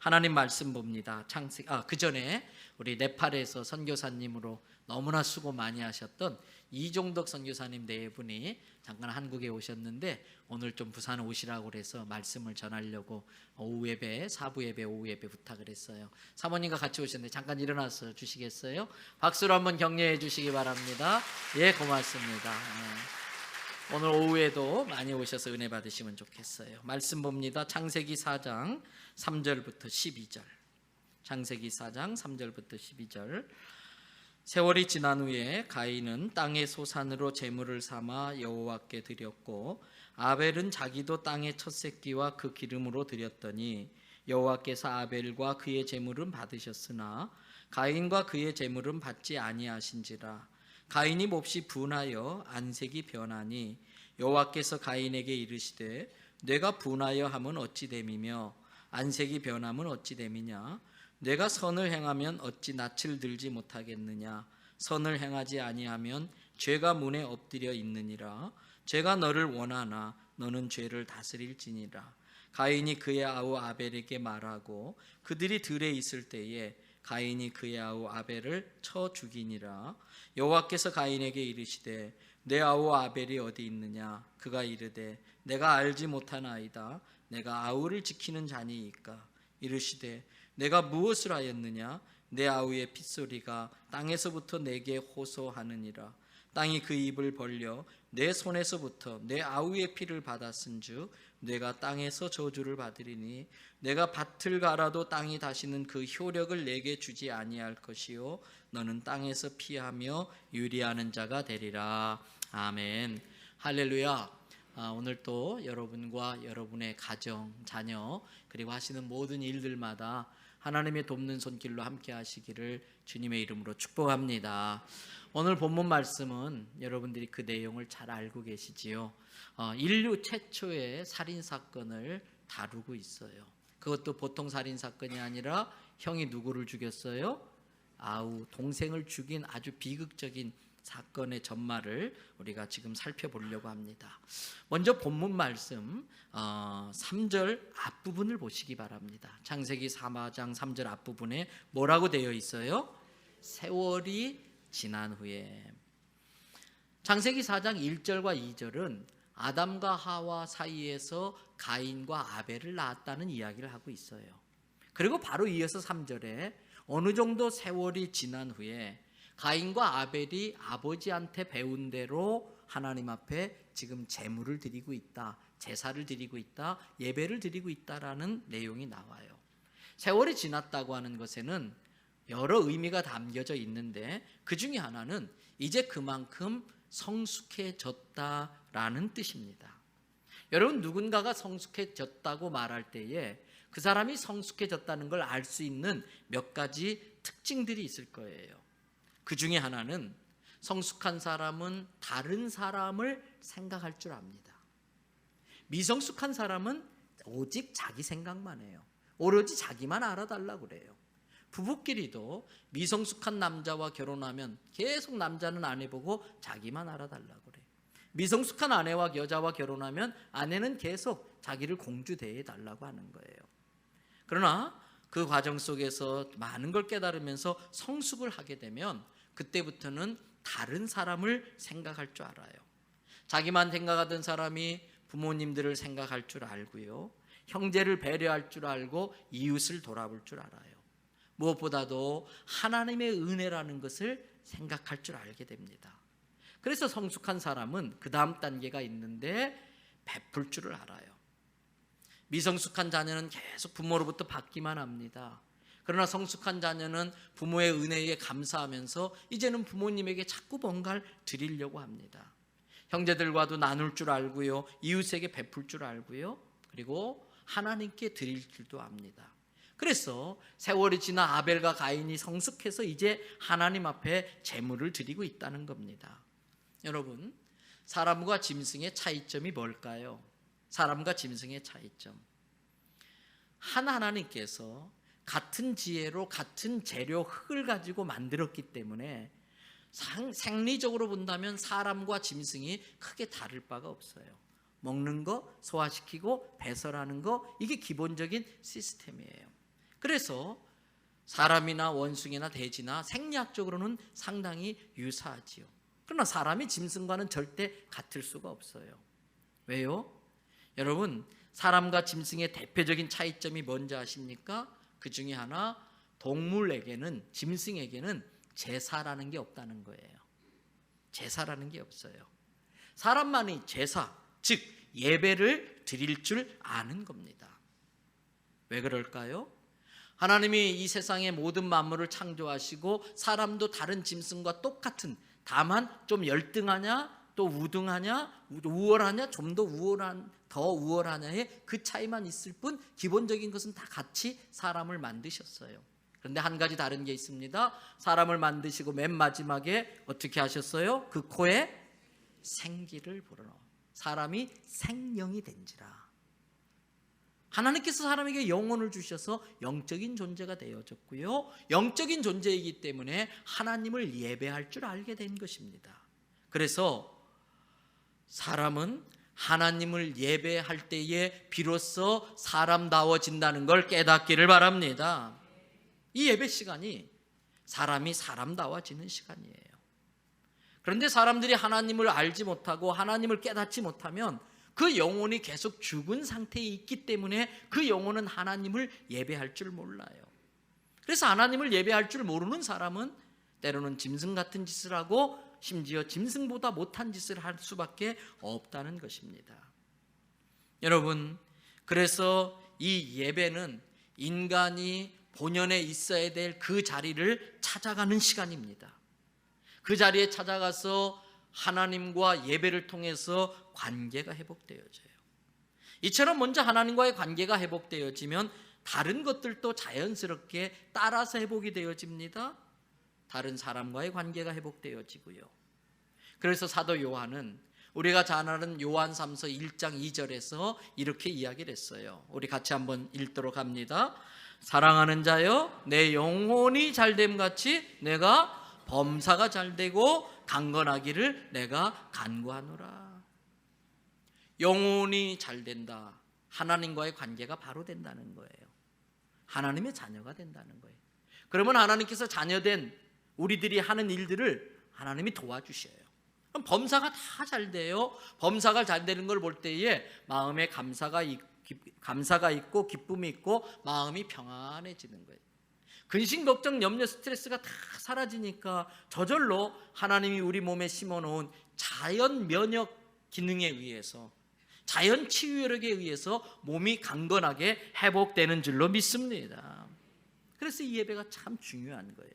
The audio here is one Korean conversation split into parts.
하나님 말씀 봅니다. 그 전에 우리 네팔에서 선교사님으로 너무나 수고 많이 하셨던 이종덕 선교사님 네 분이 잠깐 한국에 오셨는데 오늘 좀 부산 오시라고 그래서 말씀을 전하려고 오후 예배, 사부 예배, 오후 예배 부탁을 했어요. 사모님과 같이 오셨는데 잠깐 일어나서 주시겠어요? 박수로 한번 격려해 주시기 바랍니다. 예, 고맙습니다. 오늘 오후에도 많이 오셔서 은혜 받으시면 좋겠어요. 말씀 봅니다. 창세기 4장 3절부터 12절. 창세기 4장 3절부터 12절. 세월이 지난 후에 가인은 땅의 소산으로 제물을 삼아 여호와께 드렸고 아벨은 자기도 땅의 첫 새끼와 그 기름으로 드렸더니 여호와께서 아벨과 그의 제물은 받으셨으나 가인과 그의 제물은 받지 아니하신지라. 가인이 몹시 분하여 안색이 변하니 여호와께서 가인에게 이르시되 내가 분하여 함은 어찌 됨이며 안색이 변함은 어찌 됨이냐. 내가 선을 행하면 어찌 낯을 들지 못하겠느냐. 선을 행하지 아니하면 죄가 문에 엎드려 있느니라. 죄가 너를 원하나 너는 죄를 다스릴지니라. 가인이 그의 아우 아벨에게 말하고 그들이 들에 있을 때에 가인이 그의 아우 아벨을 쳐 죽이니라. 여호와께서 가인에게 이르시되 내 아우 아벨이 어디 있느냐. 그가 이르되 내가 알지 못하나이다. 내가 아우를 지키는 자니이까. 이르시되 내가 무엇을 하였느냐. 내 아우의 핏소리가 땅에서부터 내게 호소하느니라. 땅이 그 입을 벌려 내 손에서부터 내 아우의 피를 받았은즉 내가 땅에서 저주를 받으리니 내가 밭을 갈아도 땅이 다시는 그 효력을 내게 주지 아니할 것이요 너는 땅에서 피하며 유리하는 자가 되리라. 아멘. 할렐루야. 오늘 또 여러분과 여러분의 가정, 자녀 그리고 하시는 모든 일들마다 하나님의 돕는 손길로 함께 하시기를 주님의 이름으로 축복합니다. 오늘 본문 말씀은 여러분들이 그 내용을 잘 알고 계시지요. 인류 최초의 살인사건을 다루고 있어요. 그것도 보통 살인사건이 아니라 형이 누구를 죽였어요? 아우, 동생을 죽인 아주 비극적인 사건의 전말을 우리가 지금 살펴보려고 합니다. 먼저 본문 말씀 3절 앞부분을 보시기 바랍니다. 창세기 4장 3절 앞부분에 뭐라고 되어 있어요? 세월이 지난 후에. 창세기 4장 1절과 2절은 아담과 하와 사이에서 가인과 아벨을 낳았다는 이야기를 하고 있어요. 그리고 바로 이어서 3절에 어느 정도 세월이 지난 후에 가인과 아벨이 아버지한테 배운 대로 하나님 앞에 지금 제물을 드리고 있다, 제사를 드리고 있다, 예배를 드리고 있다라는 내용이 나와요. 세월이 지났다고 하는 것에는 여러 의미가 담겨져 있는데 그 중에 하나는 이제 그만큼 성숙해졌다라는 뜻입니다. 여러분, 누군가가 성숙해졌다고 말할 때에 그 사람이 성숙해졌다는 걸 알 수 있는 몇 가지 특징들이 있을 거예요. 그 중에 하나는 성숙한 사람은 다른 사람을 생각할 줄 압니다. 미성숙한 사람은 오직 자기 생각만 해요. 오로지 자기만 알아달라고 그래요. 부부끼리도 미성숙한 남자와 결혼하면 계속 남자는 아내 보고 자기만 알아달라고 그래요. 미성숙한 아내와 여자와 결혼하면 아내는 계속 자기를 공주 대해달라고 하는 거예요. 그러나 그 과정 속에서 많은 걸 깨달으면서 성숙을 하게 되면 그때부터는 다른 사람을 생각할 줄 알아요. 자기만 생각하던 사람이 부모님들을 생각할 줄 알고요, 형제를 배려할 줄 알고 이웃을 돌아볼 줄 알아요. 무엇보다도 하나님의 은혜라는 것을 생각할 줄 알게 됩니다. 그래서 성숙한 사람은 그 다음 단계가 있는데 베풀 줄을 알아요. 미성숙한 자녀는 계속 부모로부터 받기만 합니다. 그러나 성숙한 자녀는 부모의 은혜에 감사하면서 이제는 부모님에게 자꾸 뭔가를 드리려고 합니다. 형제들과도 나눌 줄 알고요, 이웃에게 베풀 줄 알고요, 그리고 하나님께 드릴 줄도 압니다. 그래서 세월이 지나 아벨과 가인이 성숙해서 이제 하나님 앞에 제물을 드리고 있다는 겁니다. 여러분, 사람과 짐승의 차이점이 뭘까요? 사람과 짐승의 차이점. 하나님께서 같은 지혜로 같은 재료 흙을 가지고 만들었기 때문에 생리적으로 본다면 사람과 짐승이 크게 다를 바가 없어요. 먹는 거, 소화시키고 배설하는 거, 이게 기본적인 시스템이에요. 그래서 사람이나 원숭이나 돼지나 생리학적으로는 상당히 유사하지요. 그러나 사람이 짐승과는 절대 같을 수가 없어요. 왜요? 여러분, 사람과 짐승의 대표적인 차이점이 뭔지 아십니까? 그 중에 하나, 동물에게는, 짐승에게는 제사라는 게 없다는 거예요. 제사라는 게 없어요. 사람만이 제사, 즉 예배를 드릴 줄 아는 겁니다. 왜 그럴까요? 하나님이 이 세상의 모든 만물을 창조하시고 사람도 다른 짐승과 똑같은, 다만 좀 열등하냐 또 우등하냐, 우월하냐, 좀 더 우월하냐의 그 차이만 있을 뿐 기본적인 것은 다 같이 사람을 만드셨어요. 그런데 한 가지 다른 게 있습니다. 사람을 만드시고 맨 마지막에 어떻게 하셨어요? 그 코에 생기를 불어넣어 사람이 생명이 된지라. 하나님께서 사람에게 영혼을 주셔서 영적인 존재가 되어졌고요, 영적인 존재이기 때문에 하나님을 예배할 줄 알게 된 것입니다. 그래서 사람은 하나님을 예배할 때에 비로소 사람다워진다는 걸 깨닫기를 바랍니다. 이 예배 시간이 사람이 사람다워지는 시간이에요. 그런데 사람들이 하나님을 알지 못하고 하나님을 깨닫지 못하면 그 영혼이 계속 죽은 상태에 있기 때문에 그 영혼은 하나님을 예배할 줄 몰라요. 그래서 하나님을 예배할 줄 모르는 사람은 때로는 짐승 같은 짓을 하고 심지어 짐승보다 못한 짓을 할 수밖에 없다는 것입니다. 여러분, 그래서 이 예배는 인간이 본연에 있어야 될 그 자리를 찾아가는 시간입니다. 그 자리에 찾아가서 하나님과 예배를 통해서 관계가 회복되어져요. 이처럼 먼저 하나님과의 관계가 회복되어지면 다른 것들도 자연스럽게 따라서 회복이 되어집니다. 다른 사람과의 관계가 회복되어지고요. 그래서 사도 요한은 우리가 잘 아는 요한삼서 1장 2절에서 이렇게 이야기를 했어요. 우리 같이 한번 읽도록 합니다. 사랑하는 자여, 내 영혼이 잘됨 같이 내가 범사가 잘되고 강건하기를 내가 간구하노라. 영혼이 잘된다. 하나님과의 관계가 바로 된다는 거예요. 하나님의 자녀가 된다는 거예요. 그러면 하나님께서 자녀된 우리들이 하는 일들을 하나님이 도와주셔요. 그럼 범사가 다 잘 돼요. 범사가 잘 되는 걸 볼 때에 마음에 감사가 있고 기쁨이 있고 마음이 평안해지는 거예요. 근심, 걱정, 염려, 스트레스가 다 사라지니까 저절로 하나님이 우리 몸에 심어놓은 자연 면역 기능에 의해서, 자연 치유력에 의해서 몸이 강건하게 회복되는 줄로 믿습니다. 그래서 이 예배가 참 중요한 거예요.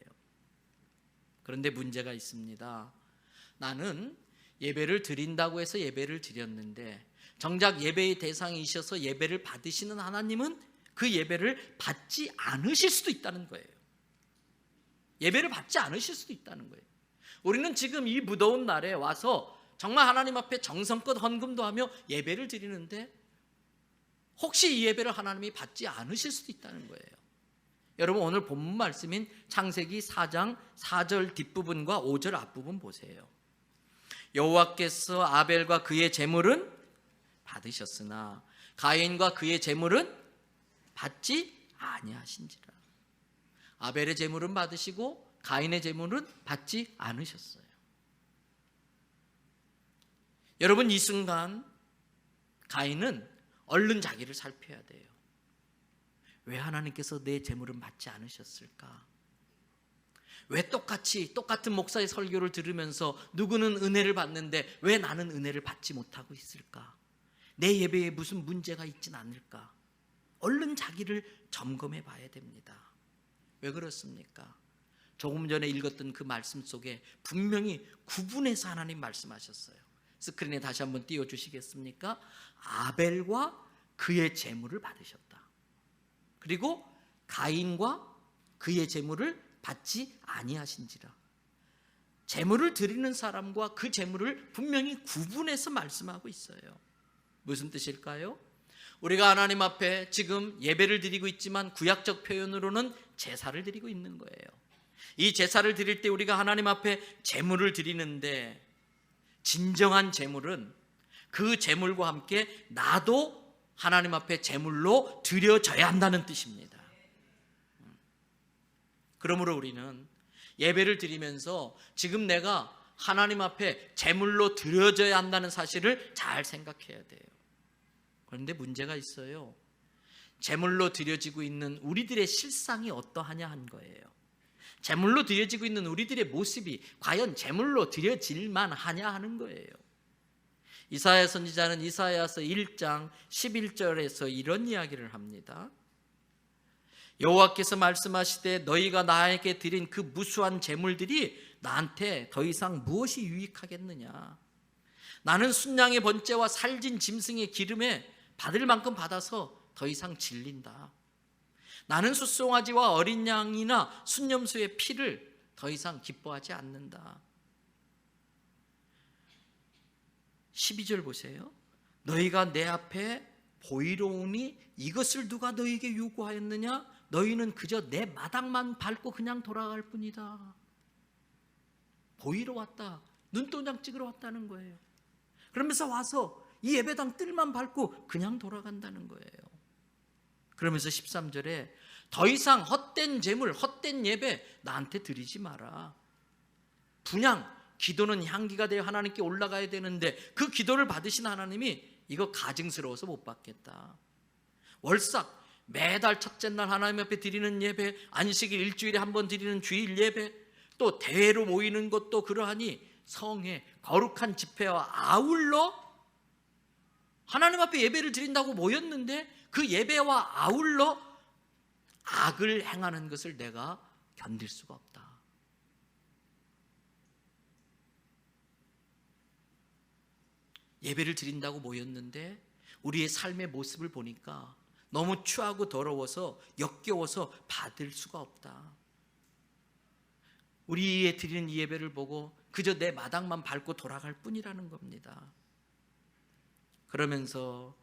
그런데 문제가 있습니다. 나는 예배를 드린다고 해서 예배를 드렸는데 정작 예배의 대상이셔서 예배를 받으시는 하나님은 그 예배를 받지 않으실 수도 있다는 거예요. 예배를 받지 않으실 수도 있다는 거예요. 우리는 지금 이 무더운 날에 와서 정말 하나님 앞에 정성껏 헌금도 하며 예배를 드리는데 혹시 이 예배를 하나님이 받지 않으실 수도 있다는 거예요. 여러분, 오늘 본문 말씀인 창세기 4장 4절 뒷부분과 5절 앞부분 보세요. 여호와께서 아벨과 그의 제물은 받으셨으나 가인과 그의 제물은 받지 아니하신지라. 아벨의 제물은 받으시고 가인의 제물은 받지 않으셨어요. 여러분, 이 순간 가인은 얼른 자기를 살펴야 돼요. 왜 하나님께서 내 제물은 받지 않으셨을까? 왜 똑같은 목사의 설교를 들으면서 누구는 은혜를 받는데 왜 나는 은혜를 받지 못하고 있을까? 내 예배에 무슨 문제가 있진 않을까? 얼른 자기를 점검해 봐야 됩니다. 왜 그렇습니까? 조금 전에 읽었던 그 말씀 속에 분명히 구분해서 하나님 말씀하셨어요. 스크린에 다시 한번 띄워주시겠습니까? 아벨과 그의 제물을 받으셨다. 그리고 가인과 그의 제물을 받지 아니하신지라. 제물을 드리는 사람과 그 제물을 분명히 구분해서 말씀하고 있어요. 무슨 뜻일까요? 우리가 하나님 앞에 지금 예배를 드리고 있지만 구약적 표현으로는 제사를 드리고 있는 거예요. 이 제사를 드릴 때 우리가 하나님 앞에 제물을 드리는데 진정한 제물은 그 제물과 함께 나도 하나님 앞에 제물로 드려져야 한다는 뜻입니다. 그러므로 우리는 예배를 드리면서 지금 내가 하나님 앞에 제물로 드려져야 한다는 사실을 잘 생각해야 돼요. 그런데 문제가 있어요. 제물로 드려지고 있는 우리들의 실상이 어떠하냐 한 거예요. 제물로 드려지고 있는 우리들의 모습이 과연 제물로 드려질만 하냐 하는 거예요. 이사야 선지자는 이사야서 1장 11절에서 이런 이야기를 합니다. 여호와께서 말씀하시되 너희가 나에게 드린 그 무수한 제물들이 나한테 더 이상 무엇이 유익하겠느냐. 나는 순양의 번제와 살진 짐승의 기름에 받을 만큼 받아서 더 이상 질린다. 나는 숫송아지와 어린 양이나 순염소의 피를 더 이상 기뻐하지 않는다. 12절 보세요. 너희가 내 앞에 보이러 오니 이것을 누가 너희에게 요구하였느냐? 너희는 그저 내 마당만 밟고 그냥 돌아갈 뿐이다. 보이러 왔다. 눈도장 찍으러 왔다는 거예요. 그러면서 와서 이 예배당 뜰만 밟고 그냥 돌아간다는 거예요. 그러면서 13절에 더 이상 헛된 제물, 헛된 예배 나한테 드리지 마라. 분향, 기도는 향기가 되어 하나님께 올라가야 되는데 그 기도를 받으신 하나님이 이거 가증스러워서 못 받겠다. 월삭, 매달 첫째 날 하나님 앞에 드리는 예배, 안식일 일주일에 한 번 드리는 주일 예배, 또 대회로 모이는 것도 그러하니 성의 거룩한 집회와 아울러 하나님 앞에 예배를 드린다고 모였는데 그 예배와 아울러 악을 행하는 것을 내가 견딜 수가 없다. 예배를 드린다고 모였는데 우리의 삶의 모습을 보니까 너무 추하고 더러워서 역겨워서 받을 수가 없다. 우리의 드리는 이 예배를 보고 그저 내 마당만 밟고 돌아갈 뿐이라는 겁니다. 그러면서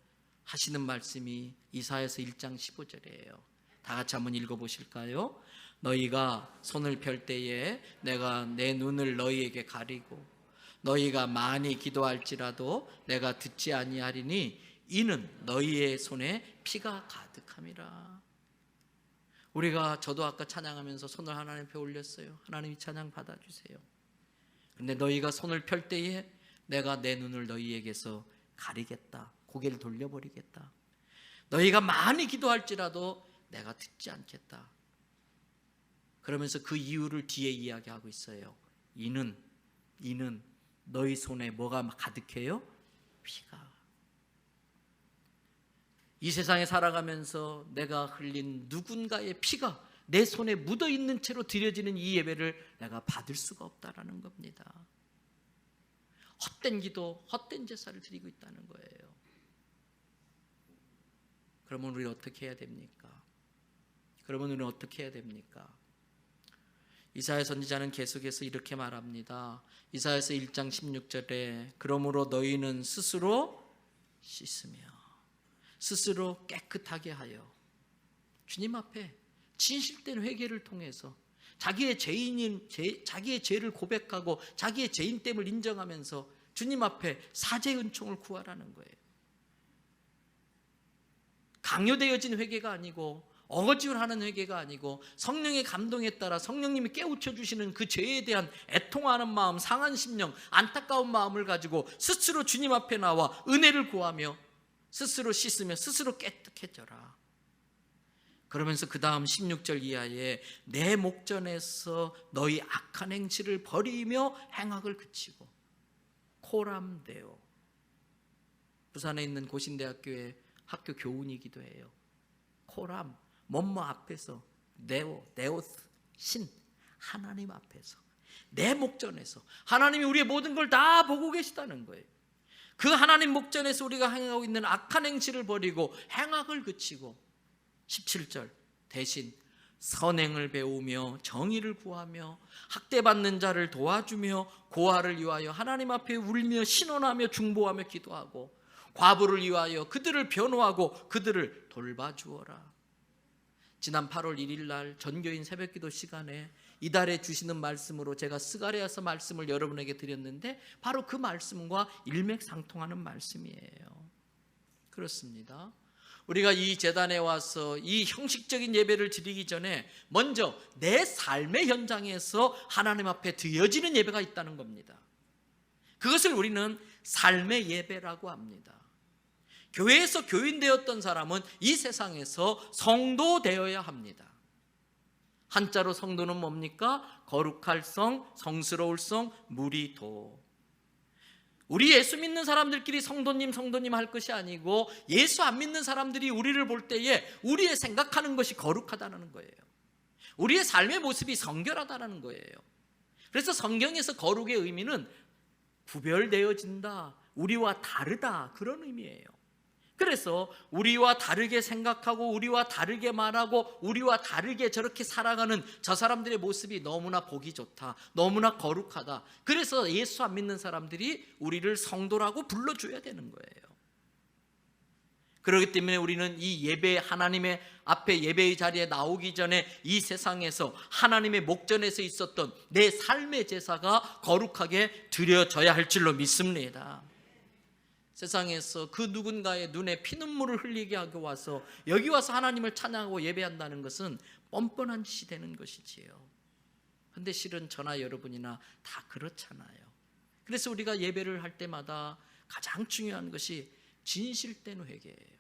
하시는 말씀이 이사야서 1장 15절이에요. 다 같이 한번 읽어보실까요? 너희가 손을 펼 때에 내가 내 눈을 너희에게 가리고 너희가 많이 기도할지라도 내가 듣지 아니하리니 이는 너희의 손에 피가 가득함이라. 우리가 저도 아까 찬양하면서 손을 하나님 앞에 올렸어요. 하나님이 찬양 받아주세요. 근데 너희가 손을 펼 때에 내가 내 눈을 너희에게서 가리겠다. 고개를 돌려버리겠다. 너희가 많이 기도할지라도 내가 듣지 않겠다. 그러면서 그 이유를 뒤에 이야기하고 있어요. 이는 너희 손에 뭐가 가득해요? 피가. 이 세상에 살아가면서 내가 흘린 누군가의 피가 내 손에 묻어있는 채로 드려지는 이 예배를 내가 받을 수가 없다라는 겁니다. 헛된 기도, 헛된 제사를 드리고 있다는 거예요. 그러면 우리는 어떻게 해야 됩니까? 이사야 선지자는 계속해서 이렇게 말합니다. 이사야서 1장 16절에 그러므로 너희는 스스로 씻으며 스스로 깨끗하게 하여 주님 앞에 진실된 회개를 통해서 자기의 죄를 고백하고 자기의 죄인됨을 인정하면서 주님 앞에 사죄의 은총을 구하라는 거예요. 강요되어진 회개가 아니고 어거지하는 회개가 아니고 성령의 감동에 따라 성령님이 깨우쳐 주시는 그 죄에 대한 애통하는 마음, 상한 심령, 안타까운 마음을 가지고 스스로 주님 앞에 나와 은혜를 구하며 스스로 씻으며 스스로 깨끗해져라. 그러면서 그 다음 16절 이하에 내 목전에서 너희 악한 행실을 버리며 행악을 그치고 코람데오. 부산에 있는 고신대학교의 학교 교훈이기도 해요. 코람, 뭐뭐 앞에서 네오스, 신, 하나님 앞에서 내 목전에서 하나님이 우리의 모든 걸 다 보고 계시다는 거예요. 그 하나님 목전에서 우리가 행하고 있는 악한 행실을 버리고 행악을 그치고 17절 대신 선행을 배우며 정의를 구하며 학대받는 자를 도와주며 고아를 위하여 하나님 앞에 울며 신원하며 중보하며 기도하고 과부를 위하여 그들을 변호하고 그들을 돌봐주어라. 지난 8월 1일 날 전교인 새벽기도 시간에 이달에 주시는 말씀으로 제가 스가랴서 말씀을 여러분에게 드렸는데 바로 그 말씀과 일맥상통하는 말씀이에요. 그렇습니다. 우리가 이 제단에 와서 이 형식적인 예배를 드리기 전에 먼저 내 삶의 현장에서 하나님 앞에 드려지는 예배가 있다는 겁니다. 그것을 우리는 삶의 예배라고 합니다. 교회에서 교인되었던 사람은 이 세상에서 성도 되어야 합니다. 한자로 성도는 뭡니까? 거룩할 성, 성스러울 성, 무리도. 우리 예수 믿는 사람들끼리 성도님 성도님 할 것이 아니고 예수 안 믿는 사람들이 우리를 볼 때에 우리의 생각하는 것이 거룩하다는 거예요. 우리의 삶의 모습이 성결하다는 거예요. 그래서 성경에서 거룩의 의미는 구별되어진다, 우리와 다르다, 그런 의미예요. 그래서 우리와 다르게 생각하고 우리와 다르게 말하고 우리와 다르게 저렇게 살아가는 저 사람들의 모습이 너무나 보기 좋다, 너무나 거룩하다. 그래서 예수 안 믿는 사람들이 우리를 성도라고 불러줘야 되는 거예요. 그렇기 때문에 우리는 이 예배, 하나님의 앞에 예배의 자리에 나오기 전에 이 세상에서 하나님의 목전에서 있었던 내 삶의 제사가 거룩하게 드려져야 할 줄로 믿습니다. 세상에서 그 누군가의 눈에 피눈물을 흘리게 하고 와서 여기 와서 하나님을 찬양하고 예배한다는 것은 뻔뻔한 짓이 되는 것이지요. 그런데 실은 저나 여러분이나 다 그렇잖아요. 그래서 우리가 예배를 할 때마다 가장 중요한 것이 진실된 회개예요.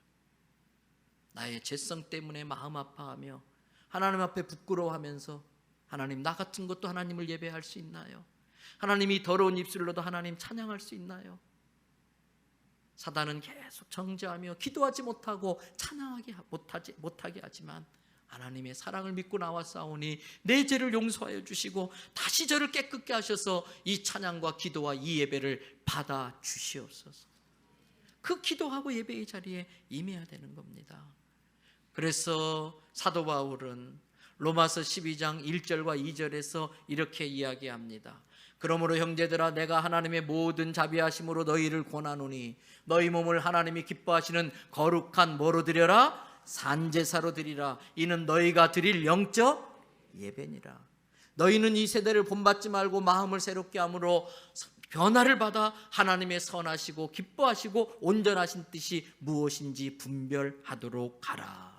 나의 죄성 때문에 마음 아파하며 하나님 앞에 부끄러워하면서 하나님, 나 같은 것도 하나님을 예배할 수 있나요? 하나님이 더러운 입술로도 하나님 찬양할 수 있나요? 사단은 계속 정죄하며 기도하지 못하고 찬양하게 못하게 하지만 하나님의 사랑을 믿고 나왔사오니 내 죄를 용서하여 주시고 다시 저를 깨끗게 하셔서 이 찬양과 기도와 이 예배를 받아 주시옵소서. 그 기도하고 예배의 자리에 임해야 되는 겁니다. 그래서 사도 바울은 로마서 12장 1절과 2절에서 이렇게 이야기합니다. 그러므로 형제들아, 내가 하나님의 모든 자비하심으로 너희를 권하노니 너희 몸을 하나님이 기뻐하시는 거룩한 뭐로 드려라? 산제사로 드리라. 이는 너희가 드릴 영적 예배니라. 너희는 이 세대를 본받지 말고 마음을 새롭게 함으로 변화를 받아 하나님의 선하시고 기뻐하시고 온전하신 뜻이 무엇인지 분별하도록 하라.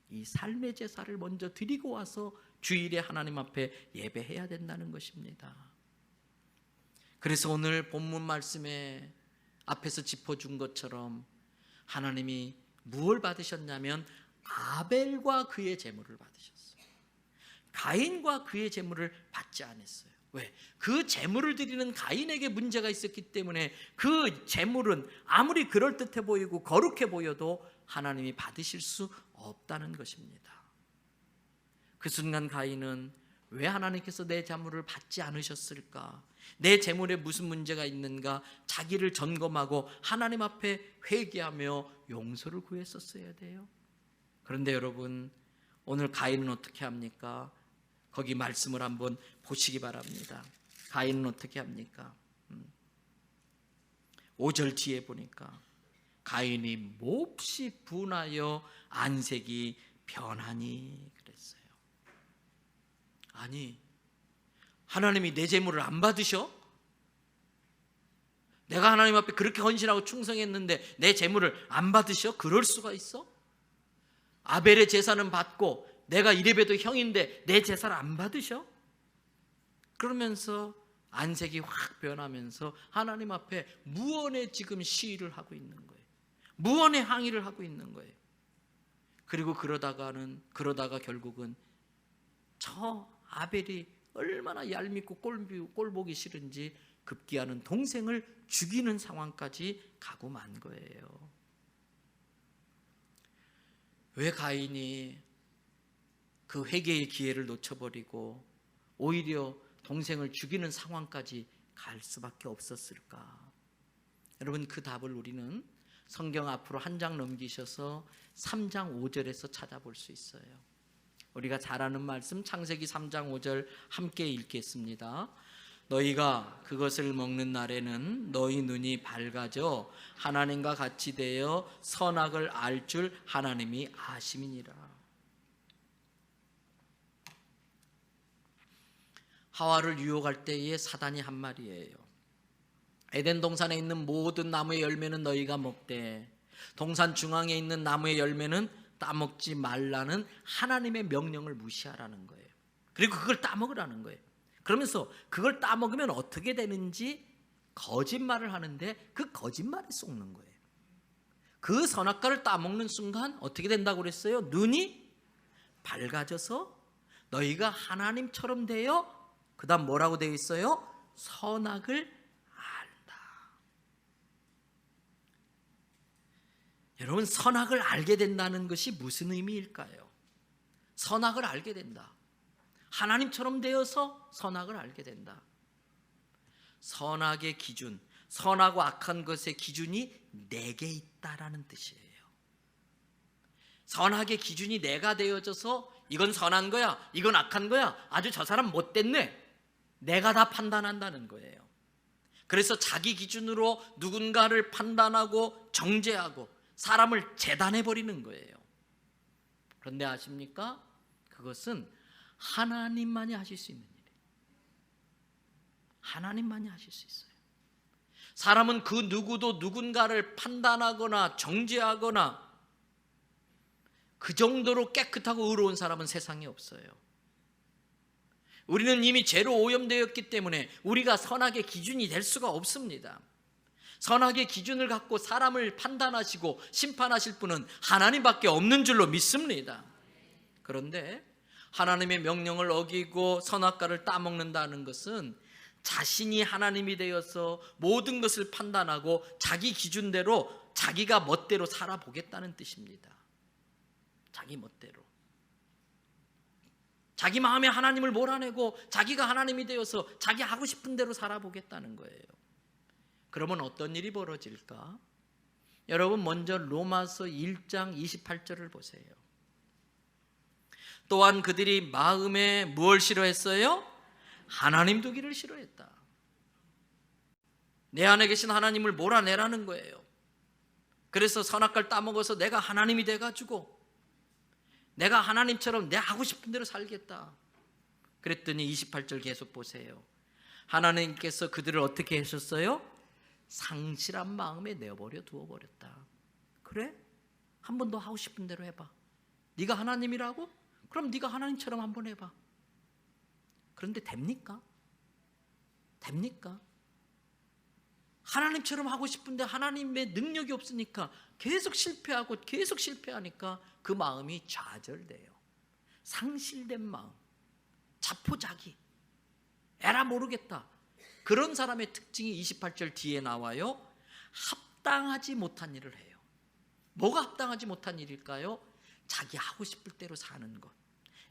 이 삶의 제사를 먼저 드리고 와서 주일에 하나님 앞에 예배해야 된다는 것입니다. 그래서 오늘 본문 말씀에 앞에서 짚어준 것처럼 하나님이 무엇을 받으셨냐면 아벨과 그의 제물을 받으셨어요. 가인과 그의 제물을 받지 않았어요. 왜? 그 제물을 드리는 가인에게 문제가 있었기 때문에 그 제물은 아무리 그럴듯해 보이고 거룩해 보여도 하나님이 받으실 수 없다는 것입니다. 그 순간 가인은 왜 하나님께서 내 제물을 받지 않으셨을까? 내 제물에 무슨 문제가 있는가? 자기를 점검하고 하나님 앞에 회개하며 용서를 구했었어야 돼요. 그런데 여러분, 오늘 가인은 어떻게 합니까? 거기 말씀을 한번 보시기 바랍니다. 가인은 어떻게 합니까? 5절 뒤에 보니까 가인이 몹시 분하여 안색이 변하니 그랬어요. 아니, 하나님이 내 제물을 안 받으셔? 내가 하나님 앞에 그렇게 헌신하고 충성했는데 내 제물을 안 받으셔? 그럴 수가 있어? 아벨의 제사는 받고 내가 이레베도 형인데 내 제사를 안 받으셔? 그러면서 안색이 확 변하면서 하나님 앞에 무언의 지금 시위를 하고 있는 거예요. 무언의 항의를 하고 있는 거예요. 그리고 그러다가 결국은 저 아벨이 얼마나 얄밉고 꼴 보기 싫은지 급기야는 동생을 죽이는 상황까지 가고 만 거예요. 왜 가인이 그 회개의 기회를 놓쳐버리고 오히려 동생을 죽이는 상황까지 갈 수밖에 없었을까? 여러분, 그 답을 우리는 성경 앞으로 한 장 넘기셔서 3장 5절에서 찾아볼 수 있어요. 우리가 잘 아는 말씀 창세기 3장 5절 함께 읽겠습니다. 너희가 그것을 먹는 날에는 너희 눈이 밝아져 하나님과 같이 되어 선악을 알 줄 하나님이 아심이니라. 하와를 유혹할 때의 사단이 한 말이에요. 에덴 동산에 있는 모든 나무의 열매는 너희가 먹되 동산 중앙에 있는 나무의 열매는 따먹지 말라는 하나님의 명령을 무시하라는 거예요. 그리고 그걸 따먹으라는 거예요. 그러면서 그걸 따먹으면 어떻게 되는지 거짓말을 하는데 그 거짓말에 속는 거예요. 그 선악과를 따먹는 순간 어떻게 된다고 그랬어요? 눈이 밝아져서 너희가 하나님처럼 되어, 그 다음 뭐라고 되어 있어요? 선악을 알다. 여러분, 선악을 알게 된다는 것이 무슨 의미일까요? 선악을 알게 된다. 하나님처럼 되어서 선악을 알게 된다. 선악의 기준, 선하고 악한 것의 기준이 내게 있다라는 뜻이에요. 선악의 기준이 내가 되어져서 이건 선한 거야, 이건 악한 거야, 아주 저 사람 못됐네, 내가 다 판단한다는 거예요. 그래서 자기 기준으로 누군가를 판단하고 정죄하고 사람을 재단해버리는 거예요. 그런데 아십니까? 그것은 하나님만이 하실 수 있는 일이에요. 하나님만이 하실 수 있어요. 사람은 그 누구도 누군가를 판단하거나 정죄하거나 그 정도로 깨끗하고 의로운 사람은 세상에 없어요. 우리는 이미 죄로 오염되었기 때문에 우리가 선악의 기준이 될 수가 없습니다. 선악의 기준을 갖고 사람을 판단하시고 심판하실 분은 하나님밖에 없는 줄로 믿습니다. 그런데 하나님의 명령을 어기고 선악과를 따먹는다는 것은 자신이 하나님이 되어서 모든 것을 판단하고 자기 기준대로 자기가 멋대로 살아보겠다는 뜻입니다. 자기 멋대로. 자기 마음에 하나님을 몰아내고 자기가 하나님이 되어서 자기 하고 싶은 대로 살아보겠다는 거예요. 그러면 어떤 일이 벌어질까? 여러분, 먼저 로마서 1장 28절을 보세요. 또한 그들이 마음에 무엇을 싫어했어요? 하나님 두기를 싫어했다. 내 안에 계신 하나님을 몰아내라는 거예요. 그래서 선악과를 따먹어서 내가 하나님이 돼가지고 내가 하나님처럼 내 하고 싶은 대로 살겠다. 그랬더니 28절 계속 보세요. 하나님께서 그들을 어떻게 하셨어요? 상실한 마음에 내버려 두어버렸다. 그래? 한 번 더 하고 싶은 대로 해봐. 네가 하나님이라고? 그럼 네가 하나님처럼 한번 해봐. 그런데 됩니까? 됩니까? 하나님처럼 하고 싶은데 하나님의 능력이 없으니까 계속 실패하고 계속 실패하니까 그 마음이 좌절돼요. 상실된 마음, 자포자기, 에라 모르겠다. 그런 사람의 특징이 28절 뒤에 나와요. 합당하지 못한 일을 해요. 뭐가 합당하지 못한 일일까요? 자기 하고 싶을 대로 사는 것,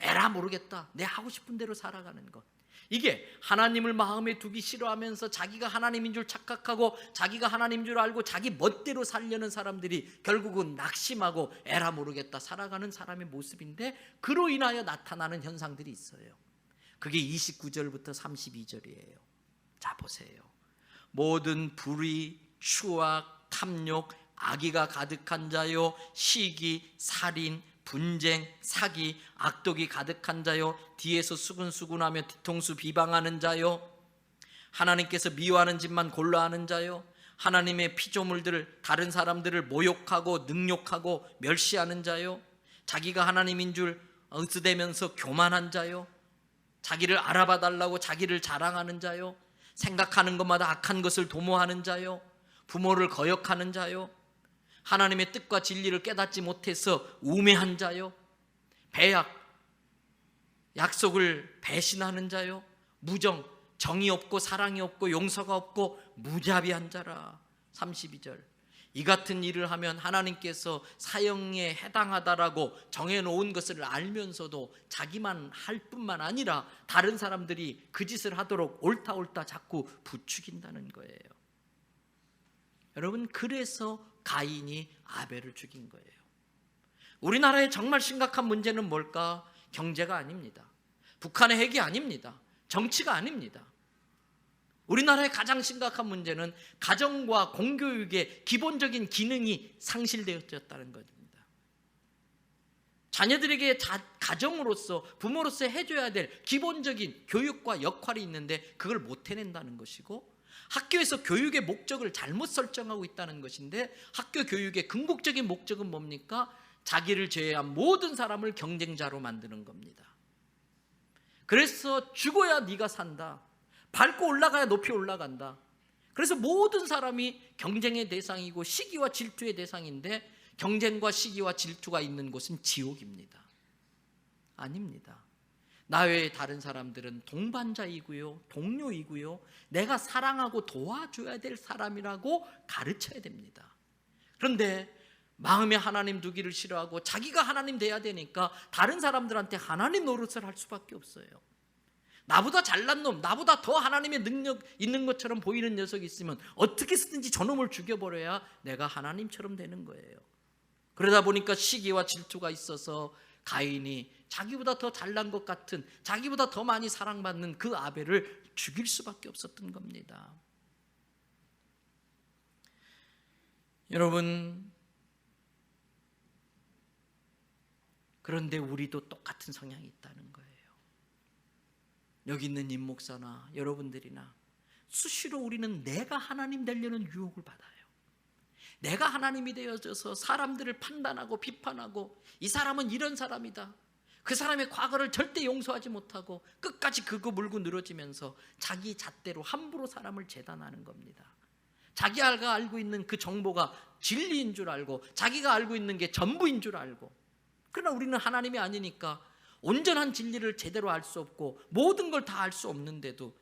에라 모르겠다, 내 하고 싶은 대로 살아가는 것. 이게 하나님을 마음에 두기 싫어하면서 자기가 하나님인 줄 착각하고 자기가 하나님인 줄 알고 자기 멋대로 살려는 사람들이 결국은 낙심하고 에라 모르겠다 살아가는 사람의 모습인데, 그로 인하여 나타나는 현상들이 있어요. 그게 29절부터 32절이에요. 자 보세요. 모든 불의, 추악, 탐욕, 악의가 가득한 자요, 시기, 살인, 분쟁, 사기, 악독이 가득한 자요, 뒤에서 수군수군하며 뒤통수 비방하는 자요, 하나님께서 미워하는 짓만 골라 하는 자요, 하나님의 피조물들을, 다른 사람들을 모욕하고 능욕하고 멸시하는 자요, 자기가 하나님인 줄 으스대면서 교만한 자요, 자기를 알아봐 달라고 자기를 자랑하는 자요, 생각하는 것마다 악한 것을 도모하는 자요, 부모를 거역하는 자요, 하나님의 뜻과 진리를 깨닫지 못해서 우매한 자요, 배약, 약속을 배신하는 자요, 무정, 정이 없고 사랑이 없고 용서가 없고 무자비한 자라. 32절. 이 같은 일을 하면 하나님께서 사형에 해당하다라고 정해놓은 것을 알면서도 자기만 할 뿐만 아니라 다른 사람들이 그 짓을 하도록 옳다 자꾸 부추긴다는 거예요. 여러분, 그래서 가인이 아벨을 죽인 거예요. 우리나라의 정말 심각한 문제는 뭘까? 경제가 아닙니다. 북한의 핵이 아닙니다. 정치가 아닙니다. 우리나라의 가장 심각한 문제는 가정과 공교육의 기본적인 기능이 상실되었다는 것입니다. 자녀들에게 가정으로서, 부모로서 해줘야 될 기본적인 교육과 역할이 있는데 그걸 못 해낸다는 것이고, 학교에서 교육의 목적을 잘못 설정하고 있다는 것인데, 학교 교육의 궁극적인 목적은 뭡니까? 자기를 제외한 모든 사람을 경쟁자로 만드는 겁니다. 그래서 죽어야 네가 산다, 밟고 올라가야 높이 올라간다. 그래서 모든 사람이 경쟁의 대상이고 시기와 질투의 대상인데, 경쟁과 시기와 질투가 있는 곳은 지옥입니다. 아닙니다. 나 외에 다른 사람들은 동반자이고요, 동료이고요, 내가 사랑하고 도와줘야 될 사람이라고 가르쳐야 됩니다. 그런데 마음에 하나님 두기를 싫어하고 자기가 하나님 돼야 되니까 다른 사람들한테 하나님 노릇을 할 수밖에 없어요. 나보다 잘난 놈, 나보다 더 하나님의 능력 있는 것처럼 보이는 녀석이 있으면 어떻게 쓰든지 저놈을 죽여버려야 내가 하나님처럼 되는 거예요. 그러다 보니까 시기와 질투가 있어서 가인이 자기보다 더 잘난 것 같은, 자기보다 더 많이 사랑받는 그 아벨을 죽일 수밖에 없었던 겁니다. 여러분, 그런데 우리도 똑같은 성향이 있다는 거예요. 여기 있는 임 목사나 여러분들이나 수시로 우리는 내가 하나님 되려는 유혹을 받아요. 내가 하나님이 되어져서 사람들을 판단하고 비판하고, 이 사람은 이런 사람이다, 그 사람의 과거를 절대 용서하지 못하고 끝까지 그거 물고 늘어지면서 자기 잣대로 함부로 사람을 재단하는 겁니다. 자기가 알고 있는 그 정보가 진리인 줄 알고, 자기가 알고 있는 게 전부인 줄 알고. 그러나 우리는 하나님이 아니니까 온전한 진리를 제대로 알 수 없고 모든 걸 다 알 수 없는데도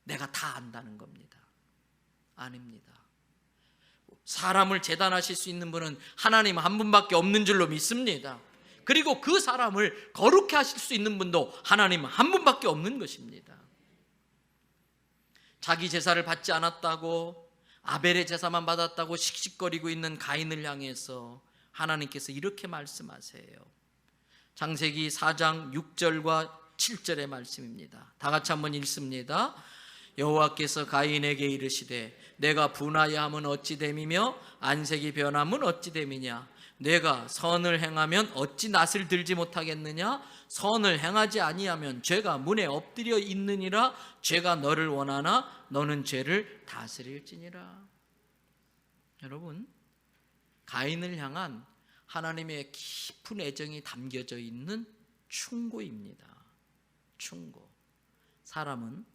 내가 다 안다는 겁니다. 아닙니다. 사람을 재단하실 수 있는 분은 하나님 한 분밖에 없는 줄로 믿습니다. 그리고 그 사람을 거룩해 하실 수 있는 분도 하나님 한 분밖에 없는 것입니다. 자기 제사를 받지 않았다고, 아벨의 제사만 받았다고 씩씩거리고 있는 가인을 향해서 하나님께서 이렇게 말씀하세요. 창세기 4장 6절과 7절의 말씀입니다. 다 같이 한번 읽습니다. 여호와께서 가인에게 이르시되 내가 분하여 함은 어찌 됨이며 안색이 변함은 어찌 됨이냐. 내가 선을 행하면 어찌 낯을 들지 못하겠느냐. 선을 행하지 아니하면 죄가 문에 엎드려 있느니라. 죄가 너를 원하나 너는 죄를 다스릴지니라. 여러분, 가인을 향한 하나님의 깊은 애정이 담겨져 있는 충고입니다. 충고. 사람은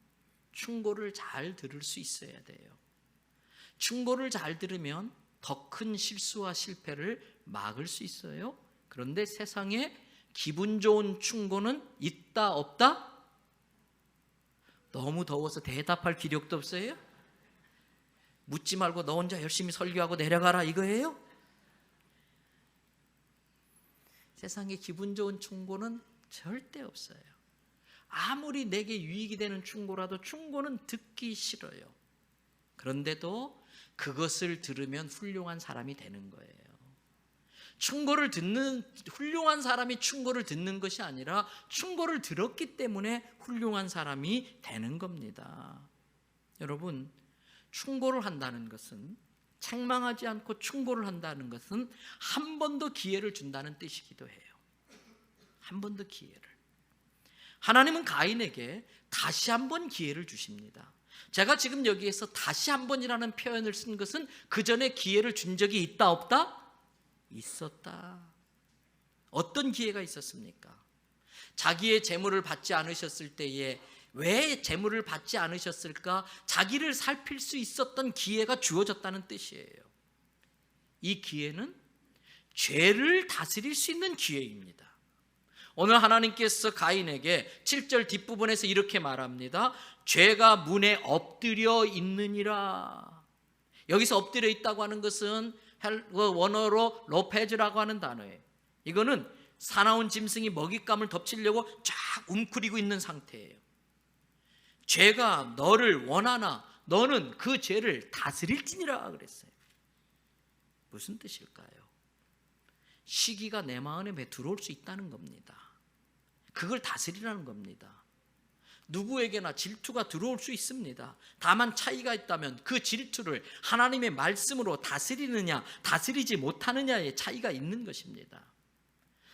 충고를 잘 들을 수 있어야 돼요. 충고를 잘 들으면 더 큰 실수와 실패를 막을 수 있어요. 그런데 세상에 기분 좋은 충고는 있다 없다? 너무 더워서 대답할 기력도 없어요? 묻지 말고 너 혼자 열심히 설교하고 내려가라 이거예요? 세상에 기분 좋은 충고는 절대 없어요. 아무리 내게 유익이 되는 충고라도 충고는 듣기 싫어요. 그런데도 그것을 들으면 훌륭한 사람이 되는 거예요. 충고를 듣는, 훌륭한 사람이 충고를 듣는 것이 아니라 충고를 들었기 때문에 훌륭한 사람이 되는 겁니다. 여러분, 충고를 한다는 것은, 책망하지 않고 충고를 한다는 것은 한 번 더 기회를 준다는 뜻이기도 해요. 한 번 더 기회를. 하나님은 가인에게 다시 한 번 기회를 주십니다. 제가 지금 여기에서 다시 한 번이라는 표현을 쓴 것은 그 전에 기회를 준 적이 있다 없다? 있었다. 어떤 기회가 있었습니까? 자기의 재물을 받지 않으셨을 때에 왜 재물을 받지 않으셨을까? 자기를 살필 수 있었던 기회가 주어졌다는 뜻이에요. 이 기회는 죄를 다스릴 수 있는 기회입니다. 오늘 하나님께서 가인에게 7절 뒷부분에서 이렇게 말합니다. 죄가 문에 엎드려 있느니라. 여기서 엎드려 있다고 하는 것은 원어로 로페즈라고 하는 단어예요. 이거는 사나운 짐승이 먹잇감을 덮치려고 쫙 웅크리고 있는 상태예요. 죄가 너를 원하나 너는 그 죄를 다스릴지니라 그랬어요. 무슨 뜻일까요? 시기가 내 마음에 들어올 수 있다는 겁니다. 그걸 다스리라는 겁니다. 누구에게나 질투가 들어올 수 있습니다. 다만 차이가 있다면 그 질투를 하나님의 말씀으로 다스리느냐 다스리지 못하느냐의 차이가 있는 것입니다.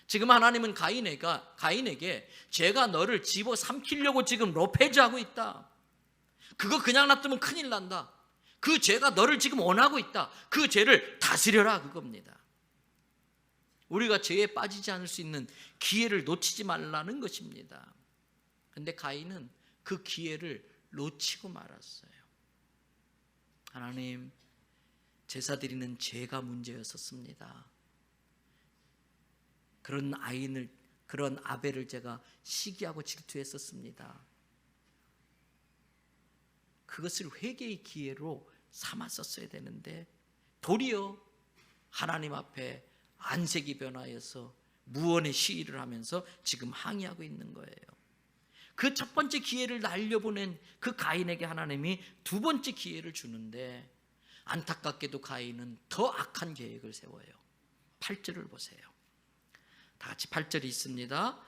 지금 하나님은 가인에게 죄가 너를 집어삼키려고 지금 로페즈하고 있다. 그거 그냥 놔두면 큰일 난다. 그 죄가 너를 지금 원하고 있다. 그 죄를 다스려라, 그겁니다. 우리가 죄에 빠지지 않을 수 있는 기회를 놓치지 말라는 것입니다. 그런데 가인은 그 기회를 놓치고 말았어요. 하나님, 제사 드리는 죄가 문제였었습니다. 그런 아벨을 제가 시기하고 질투했었습니다. 그것을 회개의 기회로 삼았었어야 되는데 도리어 하나님 앞에 안색이 변하여서 무언의 시위를 하면서 지금 항의하고 있는 거예요. 그 첫 번째 기회를 날려보낸 그 가인에게 하나님이 두 번째 기회를 주는데 안타깝게도 가인은 더 악한 계획을 세워요. 8절을 보세요. 다 같이 8절이 있습니다.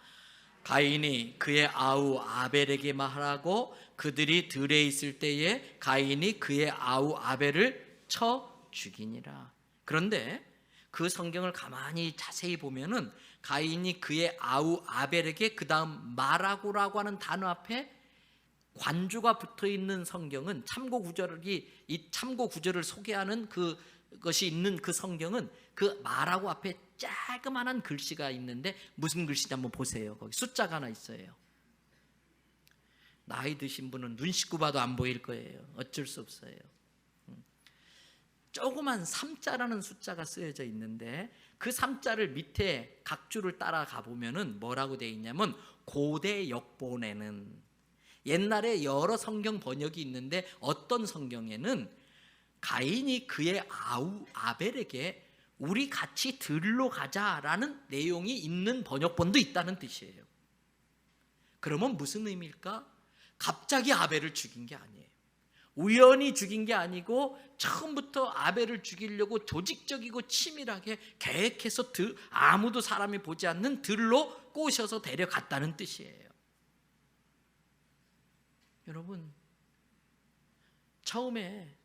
가인이 그의 아우 아벨에게 말하고 그들이 들에 있을 때에 가인이 그의 아우 아벨을 쳐 죽이니라. 그런데 그 성경을 가만히 자세히 보면은 가인이 그의 아우 아벨에게 그 다음 말하고라고 하는 단어 앞에 관주가 붙어 있는 성경은 이 참고 구절을 소개하는 그것이 있는 그 성경은 그 말하고 앞에 자그마한 글씨가 있는데 무슨 글씨인지 한번 보세요. 거기 숫자가 하나 있어요. 나이 드신 분은 눈 씻고 봐도 안 보일 거예요. 어쩔 수 없어요. 조그만 3자라는 숫자가 쓰여져 있는데 그 3자를 밑에 각 줄을 따라가 보면은 뭐라고 되어 있냐면 고대 역본에는 옛날에 여러 성경 번역이 있는데 어떤 성경에는 가인이 그의 아우 아벨에게 우리 같이 들러 가자라는 내용이 있는 번역본도 있다는 뜻이에요. 그러면 무슨 의미일까? 갑자기 아벨을 죽인 게 아니에요. 우연히 죽인 게 아니고 처음부터 아벨을 죽이려고 조직적이고 치밀하게 계획해서 아무도 사람이 보지 않는 들로 꼬셔서 데려갔다는 뜻이에요. 여러분, 처음에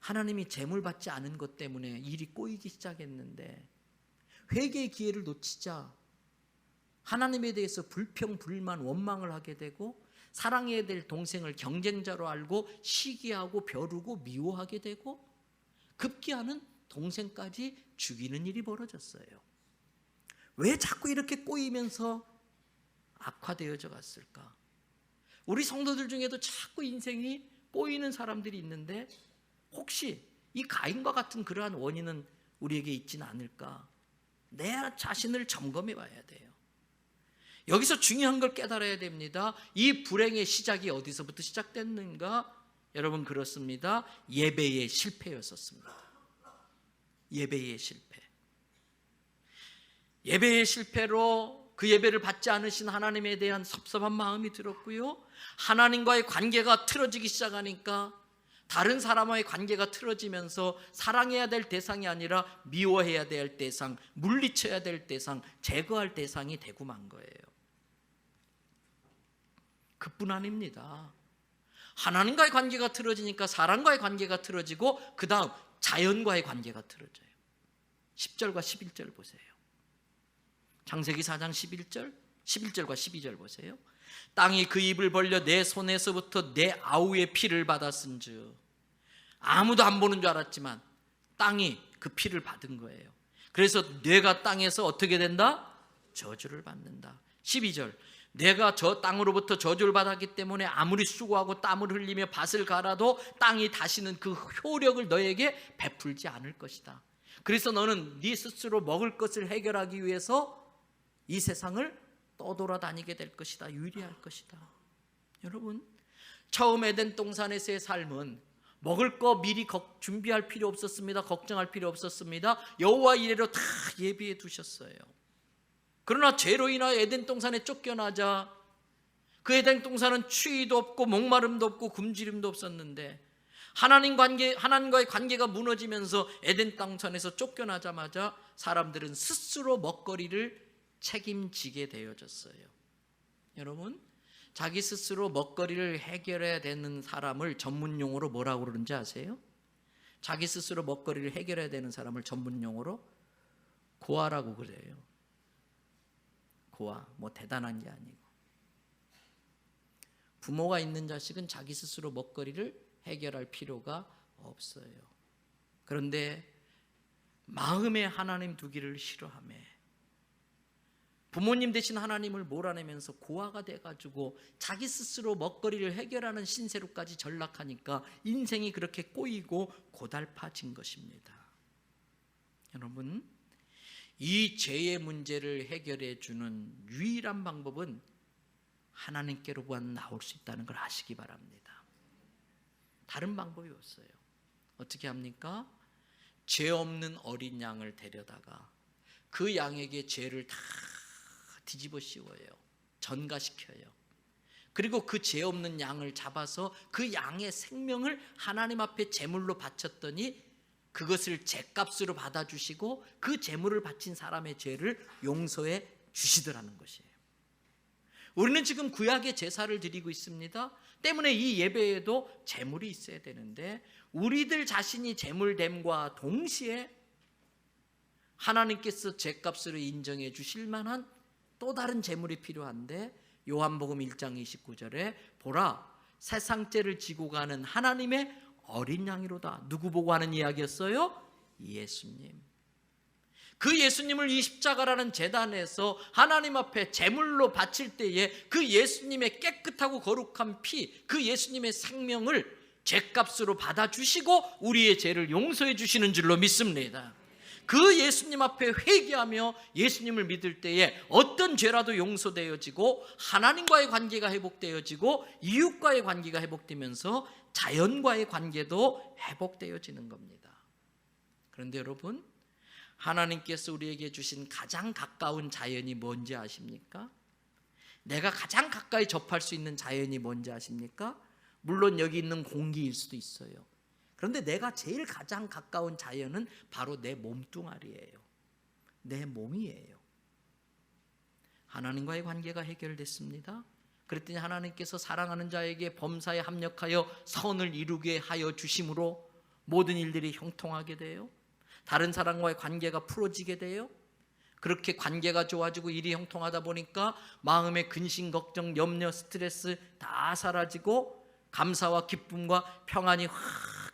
하나님이 재물 받지 않은 것 때문에 일이 꼬이기 시작했는데 회개의 기회를 놓치자 하나님에 대해서 불평, 불만, 원망을 하게 되고 사랑해야 될 동생을 경쟁자로 알고 시기하고 벼르고 미워하게 되고 급기야는 동생까지 죽이는 일이 벌어졌어요. 왜 자꾸 이렇게 꼬이면서 악화되어져 갔을까? 우리 성도들 중에도 자꾸 인생이 꼬이는 사람들이 있는데 혹시 이 가인과 같은 그러한 원인은 우리에게 있지는 않을까? 내 자신을 점검해 봐야 돼요. 여기서 중요한 걸 깨달아야 됩니다. 이 불행의 시작이 어디서부터 시작됐는가? 여러분, 그렇습니다. 예배의 실패였었습니다. 예배의 실패. 예배의 실패로 그 예배를 받지 않으신 하나님에 대한 섭섭한 마음이 들었고요. 하나님과의 관계가 틀어지기 시작하니까 다른 사람과의 관계가 틀어지면서 사랑해야 될 대상이 아니라 미워해야 될 대상, 물리쳐야 될 대상, 제거할 대상이 되고 만 거예요. 그뿐 아닙니다. 하나님과의 관계가 틀어지니까 사람과의 관계가 틀어지고 그 다음 자연과의 관계가 틀어져요. 10절과 11절 보세요. 창세기 4장 11절과 12절 보세요. 땅이 그 입을 벌려 내 손에서부터 내 아우의 피를 받았은즉, 아무도 안 보는 줄 알았지만 땅이 그 피를 받은 거예요. 그래서 뇌가 땅에서 어떻게 된다? 저주를 받는다. 12절, 내가 저 땅으로부터 저주를 받았기 때문에 아무리 수고하고 땀을 흘리며 밭을 갈아도 땅이 다시는 그 효력을 너에게 베풀지 않을 것이다. 그래서 너는 네 스스로 먹을 것을 해결하기 위해서 이 세상을 떠돌아다니게 될 것이다. 유리할 것이다. 여러분, 처음 에덴 동산에서의 삶은 먹을 거 미리 준비할 필요 없었습니다. 걱정할 필요 없었습니다. 여호와 이래로 다 예비해 두셨어요. 그러나 죄로 인하여 에덴 동산에 쫓겨나자 그 에덴 동산은 추위도 없고 목마름도 없고 굶주림도 없었는데 하나님과의 관계가 무너지면서 에덴 동산에서 쫓겨나자마자 사람들은 스스로 먹거리를 책임지게 되어졌어요. 여러분, 자기 스스로 먹거리를 해결해야 되는 사람을 전문용어로 뭐라고 그러는지 아세요? 자기 스스로 먹거리를 해결해야 되는 사람을 전문용어로 고아라고 그래요. 고아, 뭐 대단한 게 아니고. 부모가 있는 자식은 자기 스스로 먹거리를 해결할 필요가 없어요. 그런데 마음에 하나님 두기를 싫어하며 부모님 대신 하나님을 몰아내면서 고아가 돼가지고 자기 스스로 먹거리를 해결하는 신세로까지 전락하니까 인생이 그렇게 꼬이고 고달파진 것입니다. 여러분, 이 죄의 문제를 해결해 주는 유일한 방법은 하나님께로만 나올 수 있다는 걸 아시기 바랍니다. 다른 방법이 없어요. 어떻게 합니까? 죄 없는 어린 양을 데려다가 그 양에게 죄를 다 뒤집어 씌워요. 전가시켜요. 그리고 그 죄 없는 양을 잡아서 그 양의 생명을 하나님 앞에 제물로 바쳤더니 그것을 죄값으로 받아주시고 그 제물을 바친 사람의 죄를 용서해 주시더라는 것이에요. 우리는 지금 구약의 제사를 드리고 있습니다. 때문에 이 예배에도 제물이 있어야 되는데 우리들 자신이 제물됨과 동시에 하나님께서 죄값으로 인정해 주실 만한 또 다른 제물이 필요한데 요한복음 1장 29절에 보라 세상 죄를 지고 가는 하나님의 어린 양이로다. 누구 보고 하는 이야기였어요? 예수님. 그 예수님을 이 십자가라는 제단에서 하나님 앞에 제물로 바칠 때에 그 예수님의 깨끗하고 거룩한 피, 그 예수님의 생명을 죄값으로 받아주시고 우리의 죄를 용서해 주시는 줄로 믿습니다. 그 예수님 앞에 회개하며 예수님을 믿을 때에 어떤 죄라도 용서되어지고 하나님과의 관계가 회복되어지고 이웃과의 관계가 회복되면서 자연과의 관계도 회복되어지는 겁니다. 그런데 여러분, 하나님께서 우리에게 주신 가장 가까운 자연이 뭔지 아십니까? 내가 가장 가까이 접할 수 있는 자연이 뭔지 아십니까? 물론 여기 있는 공기일 수도 있어요. 그런데 내가 제일 가장 가까운 자연은 바로 내 몸뚱아리예요. 내 몸이에요. 하나님과의 관계가 해결됐습니다. 그랬더니 하나님께서 사랑하는 자에게 범사에 합력하여 선을 이루게 하여 주심으로 모든 일들이 형통하게 돼요. 다른 사람과의 관계가 풀어지게 돼요. 그렇게 관계가 좋아지고 일이 형통하다 보니까 마음의 근심, 걱정, 염려, 스트레스 다 사라지고 감사와 기쁨과 평안이 확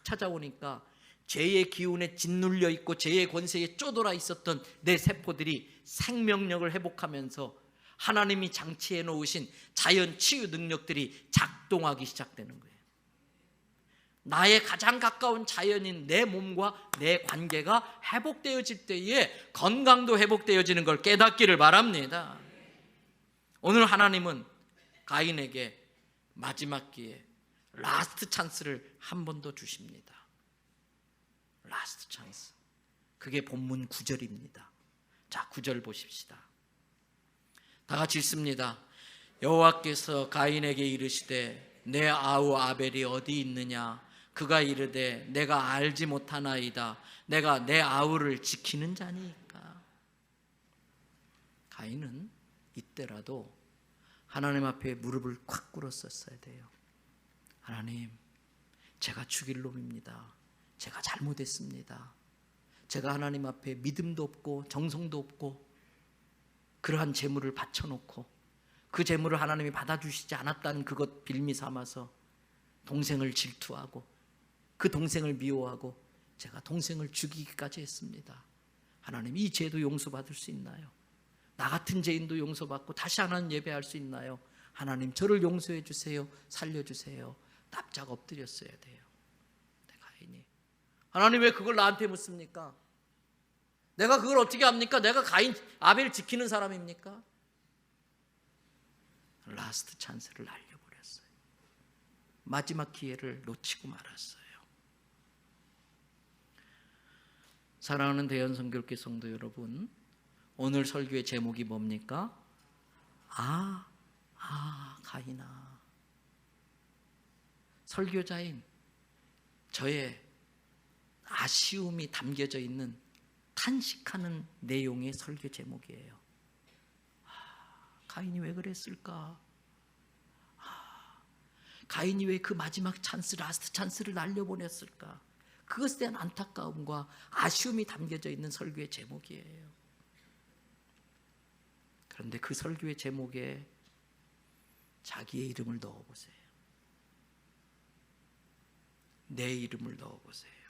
찾아오니까 죄의 기운에 짓눌려 있고 죄의 권세에 쪼돌아 있었던 내 세포들이 생명력을 회복하면서 하나님이 장치해 놓으신 자연 치유 능력들이 작동하기 시작되는 거예요. 나의 가장 가까운 자연인 내 몸과 내 관계가 회복되어질 때에 건강도 회복되어지는 걸 깨닫기를 바랍니다. 오늘 하나님은 가인에게 마지막 기회, 라스트 찬스를 한 번 더 주십니다. 라스트 찬스. 그게 본문 9절입니다. 자, 9절 보십시다. 다 같이 읽습니다. 여호와께서 가인에게 이르시되 내 아우 아벨이 어디 있느냐? 그가 이르되 내가 알지 못하나이다. 내가 내 아우를 지키는 자니까. 가인은 이때라도 하나님 앞에 무릎을 콱 꿇었었어야 돼요. 하나님, 제가 죽일 놈입니다. 제가 잘못했습니다. 제가 하나님 앞에 믿음도 없고 정성도 없고 그러한 재물을 바쳐놓고 그 재물을 하나님이 받아주시지 않았다는 그것 빌미 삼아서 동생을 질투하고 그 동생을 미워하고 제가 동생을 죽이기까지 했습니다. 하나님, 이 죄도 용서받을 수 있나요? 나 같은 죄인도 용서받고 다시 하나님 예배할 수 있나요? 하나님, 저를 용서해 주세요. 살려주세요. 납작 엎드렸어야 돼요. 가인이. 하나님, 왜 그걸 나한테 묻습니까? 내가 그걸 어떻게 합니까? 내가 가인 아벨 지키는 사람입니까? 라스트 찬스를 날려버렸어요. 마지막 기회를 놓치고 말았어요. 사랑하는 대연선교회 성도 여러분, 오늘 설교의 제목이 뭡니까? 가인아. 설교자인 저의 아쉬움이 담겨져 있는 탄식하는 내용의 설교 제목이에요. 가인이 왜 그랬을까? 가인이 왜 그 마지막 찬스, 라스트 찬스를 날려보냈을까? 그것에 대한 안타까움과 아쉬움이 담겨져 있는 설교의 제목이에요. 그런데 그 설교의 제목에 자기의 이름을 넣어보세요. 내 이름을 넣어보세요.